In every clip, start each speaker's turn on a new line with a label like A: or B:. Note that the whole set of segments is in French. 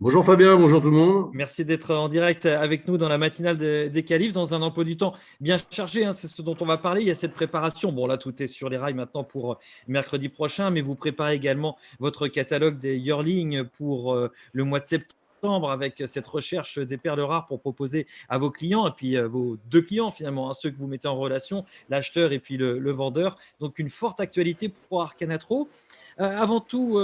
A: Bonjour Fabien, bonjour tout le monde.
B: Merci d'être en direct avec nous dans la matinale des qualifs, dans un emploi du temps bien chargé, hein, c'est ce dont on va parler. Il y a cette préparation. Bon, là, tout est sur les rails maintenant pour mercredi prochain, mais vous préparez également votre catalogue des yearlings pour le mois de septembre avec cette recherche des perles rares pour proposer à vos clients et puis vos deux clients finalement, hein, ceux que vous mettez en relation, l'acheteur et puis le vendeur. Donc, une forte actualité pour Arcanatro. Avant tout,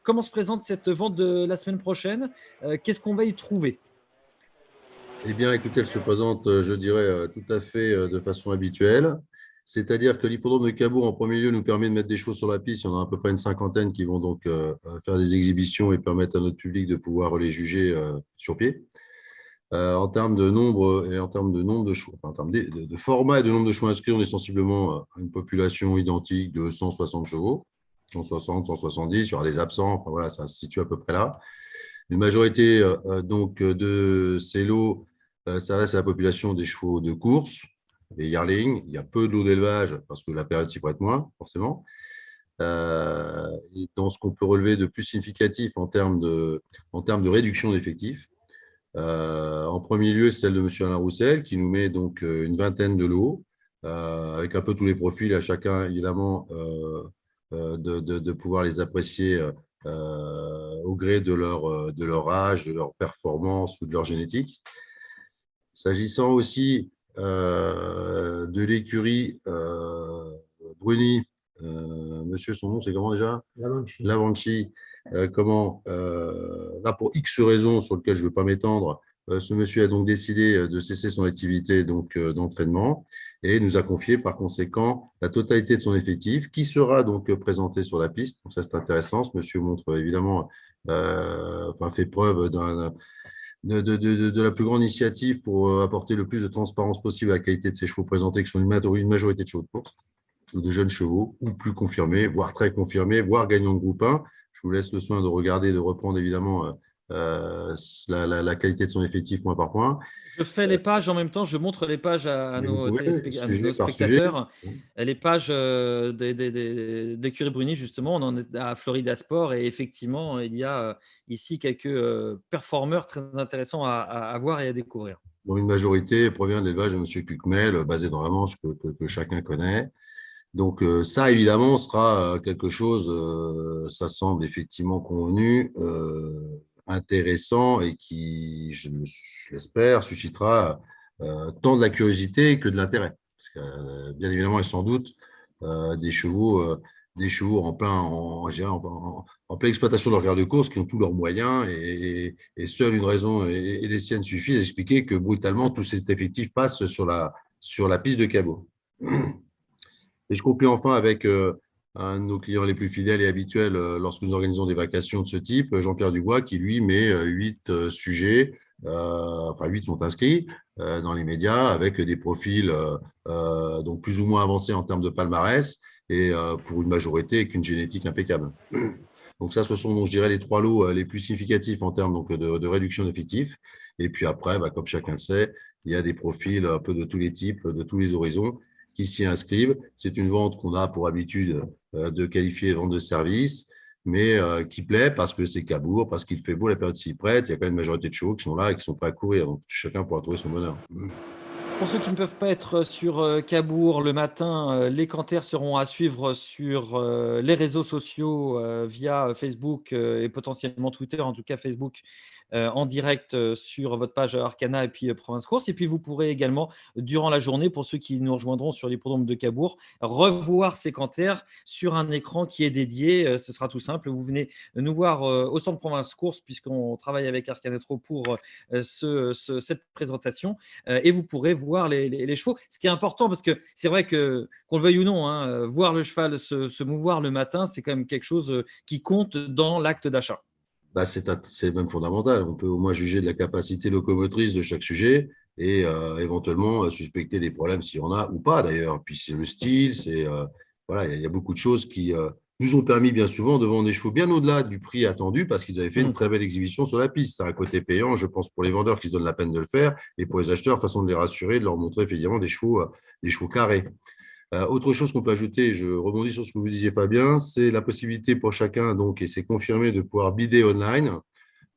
B: comment se présente cette vente de la semaine prochaine? Qu'est-ce qu'on va y trouver?
A: Eh bien, écoutez, elle se présente, je dirais, tout à fait de façon habituelle. C'est-à-dire que l'hippodrome de Cabourg, en premier lieu, nous permet de mettre des chevaux sur la piste. Il y en a à peu près une cinquantaine qui vont donc faire des exhibitions et permettre à notre public de pouvoir les juger sur pied. En termes de nombre et en termes de nombre de chevaux, enfin, en termes de format et de nombre de chevaux inscrits, on est sensiblement à une population identique de 160 chevaux, 160, 170. Il y aura des absents. Enfin, voilà, ça se situe à peu près là. Une majorité donc de ces lots s'adresse à la population des chevaux de course, les yearlings. Il y a peu de lots d'élevage parce que la période s'y prête moins, forcément. Et dans ce qu'on peut relever de plus significatif en termes de réduction d'effectifs, en premier lieu, celle de M. Alain Roussel, qui nous met donc une vingtaine de lots, avec un peu tous les profils, à chacun évidemment de pouvoir les apprécier au gré de leur âge, de leur performance ou de leur génétique. S'agissant aussi de l'écurie Bruni, monsieur, son nom, c'est comment déjà? Lavanchi. Là, pour X raisons sur lesquelles je ne veux pas m'étendre, ce monsieur a donc décidé de cesser son activité d'entraînement et nous a confié par conséquent la totalité de son effectif qui sera donc présenté sur la piste. Donc ça, c'est intéressant. Ce monsieur montre évidemment, fait preuve de la plus grande initiative pour apporter le plus de transparence possible à la qualité de ces chevaux présentés, qui sont une majorité de chevaux de course ou de jeunes chevaux, ou plus confirmés, voire très confirmés, voire gagnants de groupe 1. Je vous laisse le soin de regarder, de reprendre évidemment la qualité de son effectif point par point.
B: Je fais les pages en même temps, je montre les pages à
A: Mais vous
B: nos,
A: pouvez,
B: à
A: sujet
B: nos
A: par sujet.
B: spectateurs. Les pages d'Écurie Bruni, justement, on en est à Florida Sport et effectivement, il y a ici quelques performeurs très intéressants à voir et à découvrir.
A: Dont une majorité provient de l'élevage de M. Cucmel, basé dans la Manche, que chacun connaît. Donc ça, évidemment, sera quelque chose, ça semble effectivement convenu, intéressant et qui, je l'espère, suscitera tant de la curiosité que de l'intérêt. Parce que, bien évidemment, et sans doute, euh, des chevaux, euh, des chevaux en pleine exploitation de leur garde de course qui ont tous leurs moyens et seule une raison et les siennes suffisent à expliquer que brutalement, tous ces effectifs passent sur la piste de Cabourg. Et je conclue enfin avec un de nos clients les plus fidèles et habituels lorsque nous organisons des vacations de ce type, Jean-Pierre Dubois, qui lui met 8 sujets, enfin 8 sont inscrits dans les médias avec des profils donc plus ou moins avancés en termes de palmarès et pour une majorité avec une génétique impeccable. Donc ça, ce sont, donc, je dirais, les trois lots les plus significatifs en termes donc, de réduction d'effectifs. Et puis après, bah, comme chacun le sait, il y a des profils un peu de tous les types, de tous les horizons qui s'y inscrivent. C'est une vente qu'on a pour habitude de qualifier vente de service, mais qui plaît parce que c'est Cabourg, parce qu'il fait beau, la période s'y prête. Il y a quand même une majorité de chevaux qui sont là et qui sont prêts à courir. Donc chacun pourra trouver son bonheur.
B: Pour ceux qui ne peuvent pas être sur Cabourg le matin, les cantaires seront à suivre sur les réseaux sociaux via Facebook et potentiellement Twitter, en tout cas Facebook, en direct sur votre page Arcana et puis Province Course. Et puis vous pourrez également, durant la journée, pour ceux qui nous rejoindront sur l'hippodrome de Cabourg, revoir ces cantaires sur un écran qui est dédié. Ce sera tout simple. Vous venez nous voir au centre Province Course, puisqu'on travaille avec Arcanetro pour cette présentation. Et vous pourrez voir les chevaux. Ce qui est important, parce que c'est vrai que, qu'on le veuille ou non, hein, voir le cheval se mouvoir le matin, c'est quand même quelque chose qui compte dans l'acte d'achat.
A: Bah, c'est même fondamental. On peut au moins juger de la capacité locomotrice de chaque sujet et éventuellement suspecter des problèmes s'il y en a ou pas d'ailleurs. Puis c'est le style, voilà, il y a beaucoup de choses qui nous ont permis bien souvent de vendre des chevaux bien au-delà du prix attendu parce qu'ils avaient fait une très belle exhibition sur la piste. C'est un côté payant, je pense, pour les vendeurs qui se donnent la peine de le faire et pour les acheteurs, façon de les rassurer, de leur montrer effectivement des chevaux carrés. Autre chose qu'on peut ajouter, je rebondis sur ce que vous disiez Fabien, c'est la possibilité pour chacun, donc, et c'est confirmé, de pouvoir bider online.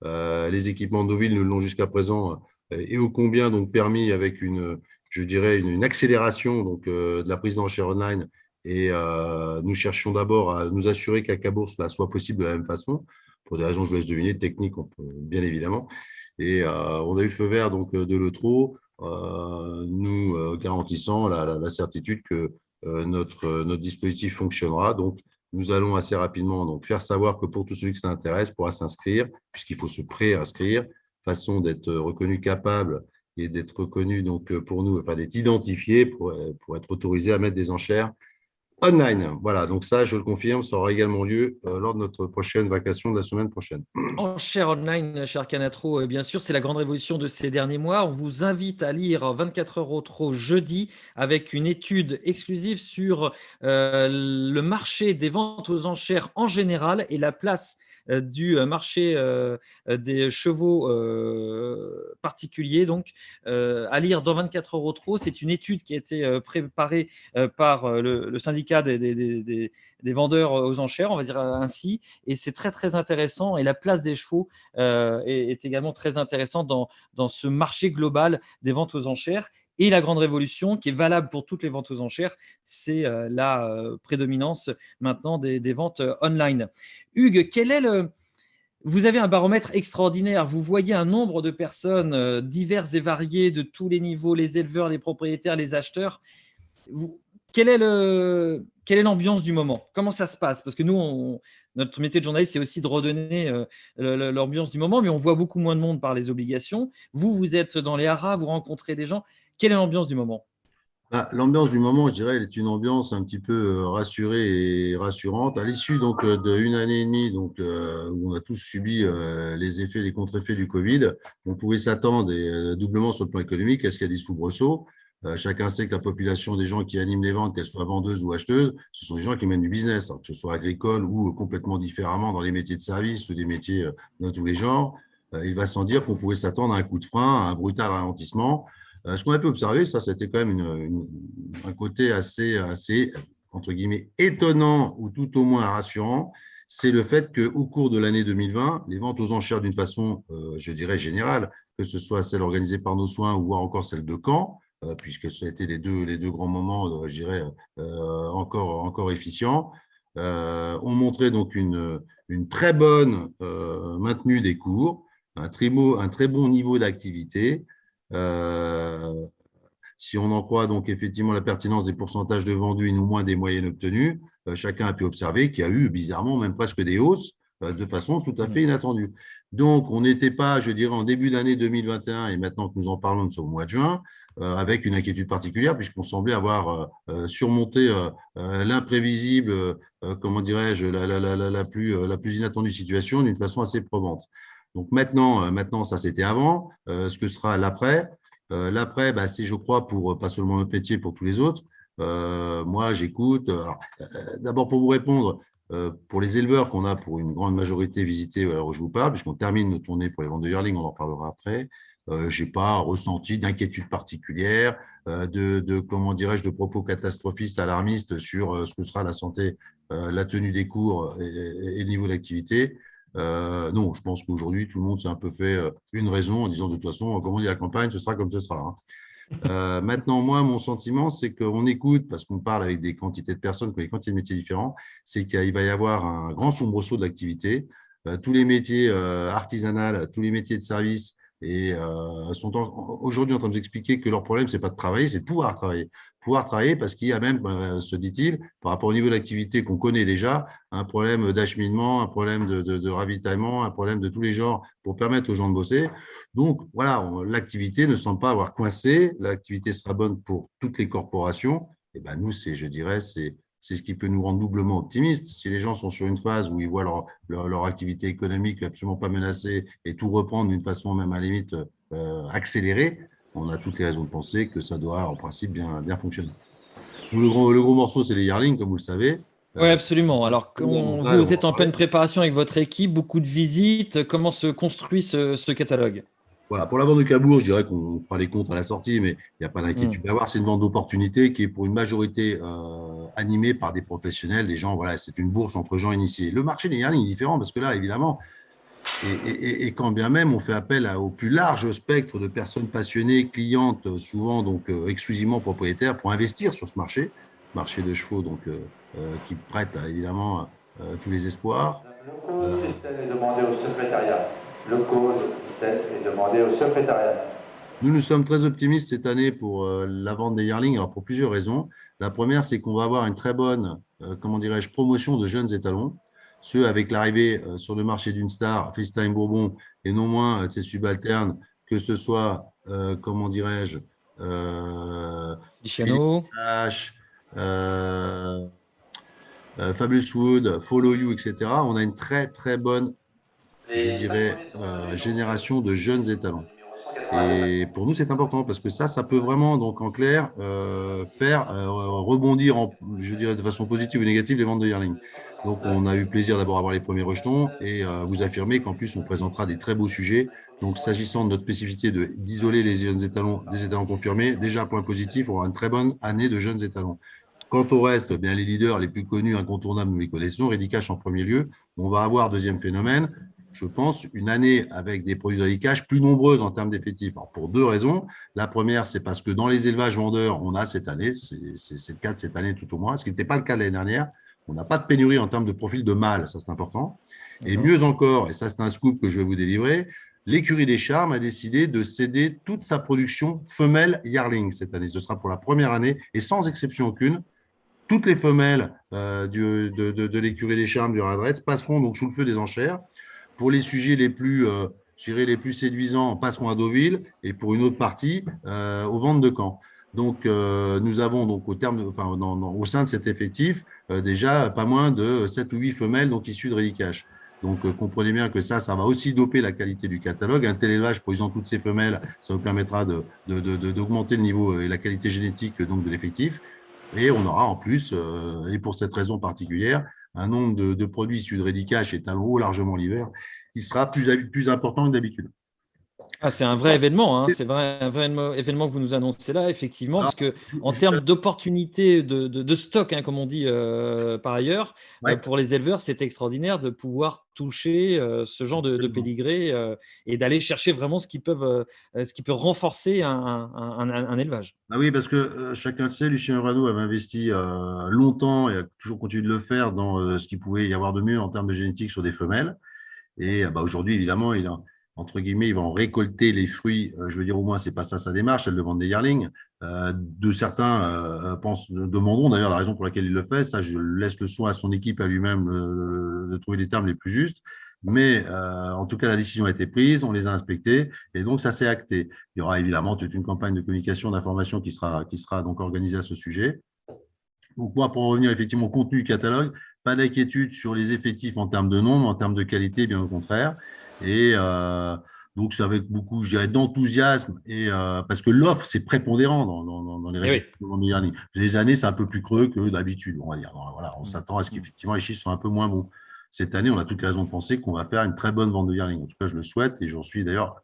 A: Les équipements de Deauville nous l'ont jusqu'à présent et ô combien donc permis avec je dirais une accélération donc, de la prise d'enchères online. Et nous cherchions d'abord à nous assurer qu'à Cabourg, cela soit possible de la même façon, pour des raisons, je vous laisse deviner, techniques, bien évidemment. Et on a eu le feu vert donc, de l'EUTRO, nous garantissant la certitude que notre dispositif fonctionnera. Donc, nous allons assez rapidement donc, faire savoir que pour tous ceux qui s'intéressent, pourra s'inscrire, puisqu'il faut se pré-inscrire, façon d'être reconnu capable et d'être reconnu donc, pour nous, enfin d'être identifié pour être autorisé à mettre des enchères online. Voilà, donc ça, je le confirme, ça aura également lieu lors de notre prochaine vacation de la semaine prochaine.
B: Enchères online, cher Canatro, bien sûr, c'est la grande révolution de ces derniers mois. On vous invite à lire 24 heures au trot jeudi avec une étude exclusive sur le marché des ventes aux enchères en général et la place du marché des chevaux particuliers. Donc, à lire dans 24 heures au trot, c'est une étude qui a été préparée par le syndicat des vendeurs aux enchères, on va dire ainsi, et c'est très très intéressant. Et la place des chevaux est également très intéressante dans ce marché global des ventes aux enchères. Et la grande révolution, qui est valable pour toutes les ventes aux enchères, c'est la prédominance maintenant des ventes online. Hugues, vous avez un baromètre extraordinaire. Vous voyez un nombre de personnes diverses et variées de tous les niveaux, les éleveurs, les propriétaires, les acheteurs. Vous, quelle est l'ambiance du moment? Comment ça se passe? Parce que nous, notre métier de journaliste, c'est aussi de redonner l'ambiance du moment, mais on voit beaucoup moins de monde par les obligations. Vous êtes dans les haras, vous rencontrez des gens. Quelle est l'ambiance du moment?
A: L'ambiance du moment, je dirais, elle est une ambiance un petit peu rassurée et rassurante. À l'issue donc d'une année et demie donc, où on a tous subi les effets, les contre-effets du Covid, on pouvait s'attendre doublement sur le plan économique à ce qu'il y a des soubresauts. Chacun sait que la population des gens qui animent les ventes, qu'elles soient vendeuses ou acheteuses, ce sont des gens qui mènent du business, alors que ce soit agricole ou complètement différemment dans les métiers de service ou des métiers de tous les genres. Il va sans dire qu'on pouvait s'attendre à un coup de frein, à un brutal ralentissement. Ce qu'on a pu observer, ça, c'était quand même un côté assez, entre guillemets, étonnant ou tout au moins rassurant, c'est le fait qu'au cours de l'année 2020, les ventes aux enchères d'une façon, je dirais, générale, que ce soit celle organisée par nos soins ou encore celle de Caen, puisque ça a été les deux grands moments, je dirais, encore efficients, ont montré donc une très bonne maintenue des cours, un très bon niveau d'activité. Euh, Si on en croit donc effectivement la pertinence des pourcentages de vendus et non moins des moyennes obtenues, chacun a pu observer qu'il y a eu bizarrement même presque des hausses de façon tout à fait inattendue. Donc, on n'était pas, je dirais, en début d'année 2021, et maintenant que nous en parlons, nous sommes au mois de juin, avec une inquiétude particulière, puisqu'on semblait avoir surmonté l'imprévisible, comment dirais-je, la plus inattendue situation d'une façon assez probante. Donc maintenant, ça c'était avant. Ce que sera l'après, l'après, bah, c'est, je crois, pour pas seulement notre métier, pour tous les autres. Moi, j'écoute. D'abord, pour vous répondre, pour les éleveurs qu'on a pour une grande majorité visités à l'heure où je vous parle, puisqu'on termine nos tournées pour les ventes de yearling, on en reparlera après, je n'ai pas ressenti d'inquiétude particulière, comment dirais-je, de propos catastrophistes, alarmistes sur ce que sera la santé, la tenue des cours et le niveau d'activité. Non, je pense qu'aujourd'hui, tout le monde s'est un peu fait une raison en disant de toute façon, comme on dit à la campagne, ce sera comme ce sera. Maintenant, moi, mon sentiment, c'est qu'on écoute, parce qu'on parle avec des quantités de personnes, qui ont des quantités de métiers différents, c'est qu'il va y avoir un grand soubresaut de l'activité. Tous les métiers artisanaux, tous les métiers de service sont aujourd'hui en train de nous expliquer que leur problème, ce n'est pas de travailler, c'est de pouvoir travailler. Pouvoir travailler parce qu'il y a même, se dit-il, par rapport au niveau d'activité qu'on connaît déjà, un problème d'acheminement, un problème de ravitaillement, un problème de tous les genres pour permettre aux gens de bosser. Donc, voilà, l'activité ne semble pas avoir coincé. L'activité sera bonne pour toutes les corporations. Et ben, nous, je dirais, c'est ce qui peut nous rendre doublement optimistes. Si les gens sont sur une phase où ils voient leur activité économique absolument pas menacée et tout reprendre d'une façon même à la limite accélérée, on a toutes les raisons de penser que ça doit en principe bien fonctionner. Nous, le gros morceau, c'est les yearlings, comme vous le savez.
B: Oui, absolument. Alors,
A: Fondamental, on
B: vous
A: va en
B: êtes en
A: parler.
B: pleine préparation avec votre équipe, beaucoup de visites. Comment se construit ce catalogue?
A: Voilà, pour la vente de Cabourg, je dirais qu'on fera les comptes à la sortie, mais il n'y a pas d'inquiétude à avoir. C'est une vente d'opportunité qui est pour une majorité animée par des professionnels, des gens, voilà, c'est une bourse entre gens initiés. Le marché des yearlings est différent parce que là, évidemment, Et quand bien même on fait appel au plus large spectre de personnes passionnées, clientes, souvent donc exclusivement propriétaires, pour investir sur ce marché de chevaux, donc qui prête évidemment tous les espoirs.
C: Le cause,
A: Euh,
C: Christelle, est demandé au secrétariat. Le cause, Christelle, est demandé au secrétariat.
A: Nous sommes très optimistes cette année pour la vente des yearlings, alors pour plusieurs raisons. La première, c'est qu'on va avoir une très bonne, comment dirais-je, promotion de jeunes étalons, ceux avec l'arrivée sur le marché d'une star, FaceTime Bourbon, et non moins de ses subalternes, que ce soit, comment dirais-je, Philippe
B: Luciano.
A: H, Fabulous Wood, Follow You, etc. On a une très, très bonne, je
C: Les 5
A: dirais,
C: premiers seront donnés dans ce
A: génération de jeunes
C: dans le
A: étalons.
C: numéro 189.
A: Et pour nous, c'est important parce que ça peut vraiment, donc en clair, faire rebondir, je dirais de façon positive ou négative, les ventes de yearling. Donc, on a eu plaisir d'abord à avoir les premiers rejetons et vous affirmer qu'en plus, on présentera des très beaux sujets. Donc, s'agissant de notre spécificité d'isoler les jeunes étalons des étalons confirmés, déjà, point positif, on aura une très bonne année de jeunes étalons. Quant au reste, bien, les leaders les plus connus, incontournables, nous les connaissons. Ready Cash en premier lieu. On va avoir, deuxième phénomène, je pense, une année avec des produits de Ready Cash plus nombreuses en termes d'effectifs. Alors, pour deux raisons. La première, c'est parce que dans les élevages vendeurs, on a cette année, c'est le cas de cette année tout au moins, ce qui n'était pas le cas l'année dernière. On n'a pas de pénurie en termes de profil de mâle, ça c'est important. Et mieux encore, et ça c'est un scoop que je vais vous délivrer, l'écurie des Charmes a décidé de céder toute sa production femelle Yearling cette année. Ce sera pour la première année et sans exception aucune. Toutes les femelles de l'écurie des Charmes du Radreds passeront donc sous le feu des enchères. Pour les sujets les plus, les plus séduisants, passeront à Deauville et pour une autre partie, aux ventes de Caen. Donc, nous avons donc au sein de cet effectif déjà pas moins de 7 ou 8 femelles donc issues de Rédicache. Donc, comprenez bien que ça va aussi doper la qualité du catalogue. Un tel élevage produisant toutes ces femelles, ça vous permettra d'augmenter le niveau et la qualité génétique donc, de l'effectif. Et on aura en plus, et pour cette raison particulière, un nombre de produits issus de Rédicache et talons largement l'hiver qui sera plus important que d'habitude.
B: Ah, c'est un vrai événement, hein. C'est un vrai événement que vous nous annoncez là, effectivement,
A: Alors,
B: parce que en termes d'opportunités de stock, hein, comme on dit par ailleurs,
A: ouais,
B: pour les éleveurs, c'est extraordinaire de pouvoir toucher ce genre de
A: absolument.
B: pédigré et d'aller chercher vraiment ce qui peut renforcer un élevage.
A: Ah oui, parce que chacun le sait, Lucien Rado avait investi longtemps et a toujours continué de le faire dans ce qu'il pouvait y avoir de mieux en termes de génétique sur des femelles. Et aujourd'hui, évidemment, entre guillemets, il va en récolter les fruits. Je veux dire, au moins, c'est pas ça sa démarche, celle de vendre des yearlings. De certains demanderont d'ailleurs la raison pour laquelle il le fait. Ça, je laisse le soin à son équipe, à lui-même, de trouver les termes les plus justes. Mais en tout cas, la décision a été prise, on les a inspectés et donc ça s'est acté. Il y aura évidemment toute une campagne de communication, d'information qui sera donc organisée à ce sujet. Donc, moi, pour en revenir effectivement au contenu du catalogue, pas d'inquiétude sur les effectifs en termes de nombre, en termes de qualité, bien au contraire. Et donc, c'est avec beaucoup, je dirais, d'enthousiasme, et parce que l'offre, c'est prépondérant dans les
B: Et oui.
A: résultats de l'année. Les années, c'est un peu plus creux que d'habitude, on va dire. Voilà, on s'attend à ce
B: Mm.
A: qu'effectivement les chiffres soient un peu moins bons. Cette année, on a toutes les raisons de penser qu'on va faire une très bonne vente de yearling. En tout cas, je le souhaite et j'en suis d'ailleurs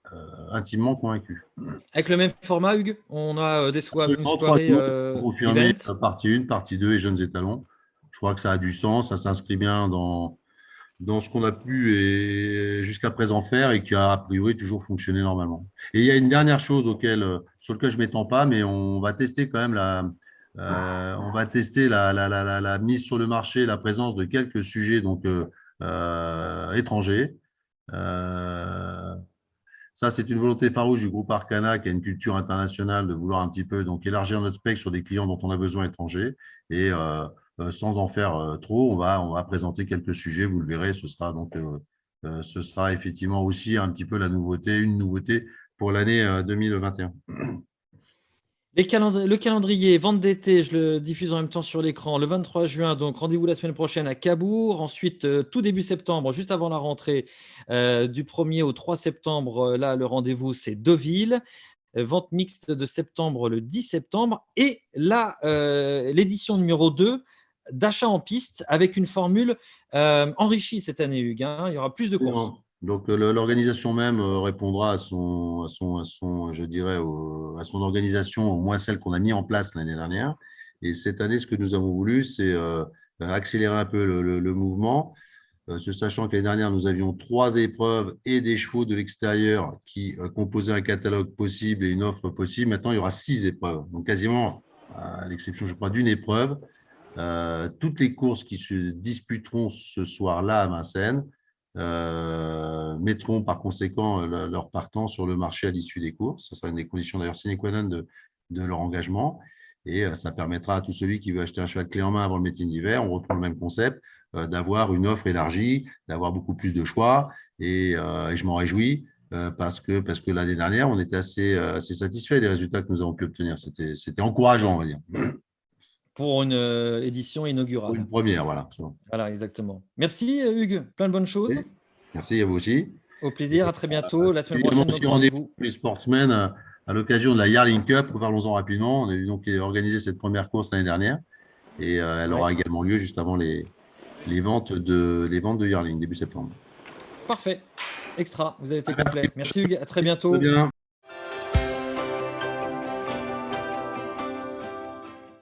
A: intimement convaincu.
B: Avec le même format, Hugues, on a une
A: Absolument, trois
B: soirée
A: tours pour confirmer
B: event.
A: partie 1, partie 2 et jeunes étalons. Je crois que ça a du sens, ça s'inscrit bien dans ce qu'on a pu jusqu'à présent faire et qui a priori toujours fonctionné normalement. Et il y a une dernière chose sur laquelle je ne m'étends pas, mais on va tester quand même on va tester la mise sur le marché, la présence de quelques sujets donc, étrangers. Euh, Ça, c'est une volonté farouche du groupe Arcana qui a une culture internationale de vouloir un petit peu donc élargir notre spectre sur des clients dont on a besoin étrangers. Et sans en faire trop, on va présenter quelques sujets, vous le verrez. Ce sera effectivement aussi un petit peu une nouveauté pour l'année 2021.
B: Le calendrier, vente d'été, je le diffuse en même temps sur l'écran. Le 23 juin, donc rendez-vous la semaine prochaine à Cabourg. Ensuite, tout début septembre, juste avant la rentrée, du 1er au 3 septembre, là, le rendez-vous, c'est Deauville. Vente mixte de septembre, le 10 septembre. Et là, l'édition numéro 2 d'achat en piste avec une formule enrichie cette année, Hugues, hein. Il y aura plus de courses.
A: Donc, l'organisation même répondra je dirais, à son organisation, au moins celle qu'on a mis en place l'année dernière. Et cette année, ce que nous avons voulu, c'est accélérer un peu le mouvement. sachant que l'année dernière, nous avions 3 épreuves et des chevaux de l'extérieur qui composaient un catalogue possible et une offre possible. Maintenant, il y aura 6 épreuves. Donc, quasiment, à l'exception, je crois, d'une épreuve, toutes les courses qui se disputeront ce soir-là à Vincennes mettront par conséquent leur partant sur le marché à l'issue des courses. Ce sera une des conditions d'ailleurs sine qua non de leur engagement. Et ça permettra à tout celui qui veut acheter un cheval clé en main avant le meeting d'hiver, on reprend le même concept, d'avoir une offre élargie, d'avoir beaucoup plus de choix. Et je m'en réjouis parce que l'année dernière, on était assez satisfait des résultats que nous avons pu obtenir. C'était encourageant, on va dire.
B: Pour une édition
A: Pour
B: inaugurale.
A: une première, voilà.
B: Voilà, exactement. Merci Hugues, plein de bonnes choses.
A: Oui. Merci à vous aussi.
B: Au plaisir, à très bientôt. La semaine
A: Évidemment,
B: prochaine,
A: aussi
B: notre
A: rendez-vous
B: rendez-vous.
A: les sportsmen à l'occasion de la Yarling Cup. Parlons-en rapidement. On a donc organisé cette première course l'année dernière et elle aura également lieu juste avant les ventes de Yarling, début septembre.
B: Parfait. Extra. Vous avez été complet. Merci Hugues. À très bientôt.
A: Très bien.